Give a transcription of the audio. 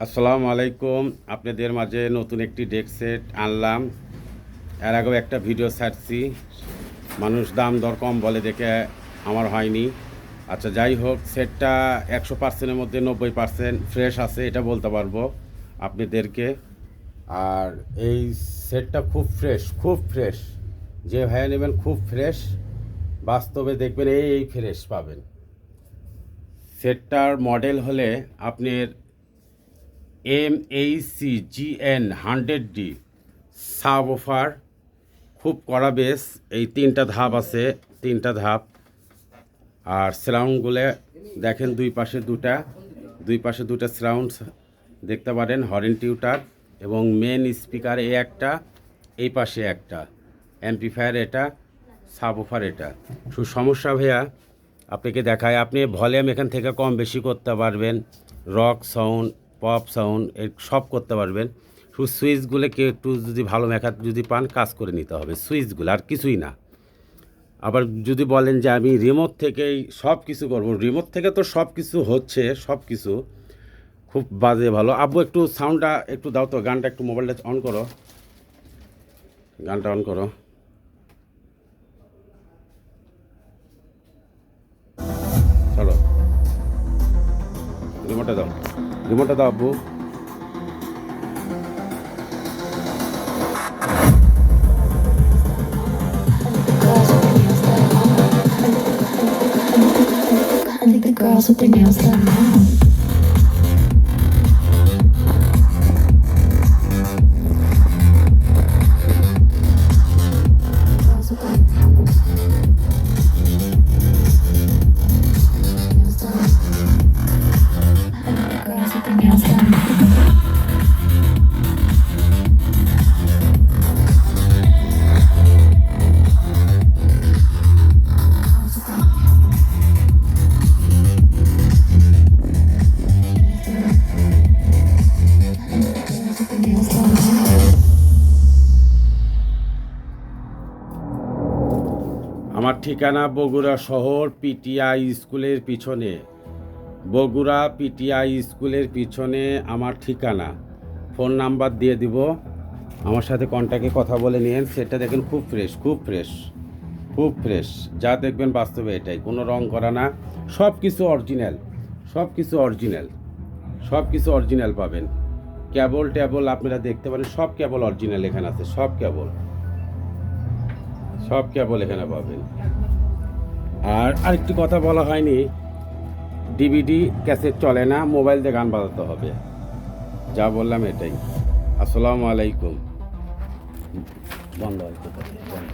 আসসালামু আলাইকুম। আপনাদের মাঝে নতুন একটি ডেক সেট আনলাম। এর আগেও একটা ভিডিও ছাড়ছি, মানুষ দাম দর কম বলে দেখে আমার হয়নি। আচ্ছা, যাই হোক, সেটটা 100%-এর মধ্যে 90% ফ্রেশ আছে, এটা বলতে পারবো আপনাদেরকে। আর এই সেটটা খুব ফ্রেশ, খুব ফ্রেশ। যে ভাইয়া নেবেন খুব ফ্রেশ, বাস্তবে দেখবেন এই ফ্রেশ পাবেন। সেটটার মডেল হলে আপনার MACGN 100D সাব অফার, খুব কড়া বেস। এই তিনটা ধাপ আছে, তিনটা ধাপ। আর সাউন্ডগুলো দেখেন, দুই পাশে দুটা সাউন্ড দেখতে পারেন, হরেন টিউটার এবং মেন স্পিকার একটা, এই পাশে একটা অ্যাম্পলিফায়ার, এটা সাব অফার। এটা শুধু সমস্যা ভাইয়া আপনাকে দেখায়, আপনি ভলিউম এখান থেকে কম বেশি করতে পারবেন, রক সাউন্ড, পপ সাউন্ড সব করতে পারবেন। শুধু সুইচগুলো কেউ একটু যদি ভালো মেকার যদি পান, কাজ করে নিতে হবে সুইচগুলো, আর কিছুই না। আবার যদি বলেন যে আমি রিমোট থেকেই সব কিছু করবো, রিমোট থেকে তো সব কিছু হচ্ছে, সব কিছু খুব বাজে ভালো। আব্বু একটু সাউন্ডটা একটু দাও তো, গানটা একটু মোবাইলটা অন করো, গানটা অন করো। চলো, রিমোটটা দাও, রিমোটটা দাও আব্বু। I think the girls with their nails done now. Girls with their nails done. I think the girls with their nails done. Girls with their nails done. আমার ঠিকানা বগুড়া শহর, পিটিআই স্কুলের পিছনে। বগুড়া পিটিআই স্কুলের পিছনে আমার ঠিকানা। ফোন নাম্বার দিয়ে দিব, আমার সাথে কন্ট্যাক্টে কথা বলে নিন। সেটা দেখেন খুব ফ্রেশ, খুব ফ্রেশ, খুব ফ্রেশ। যা দেখবেন বাস্তবে এটাই, কোনো রং করা না, সব কিছু অরিজিনাল, সব কিছু অরিজিনাল, সব কিছু অরিজিনাল পাবেন। কেবল টেবল আপনারা দেখতে পারেন, সব কেবল অরিজিনাল এখানে আছে, সব কেবল, সব কেবল এখানে পাবেন। আর আরেকটি কথা বলা হয়নি, ডিভিডি ক্যাসেট চলে না, মোবাইল দিয়ে গান বাজাতে হবে। যা বললাম এটাই। আসসালামু আলাইকুম। বন্ধ হয়, বন্ধ।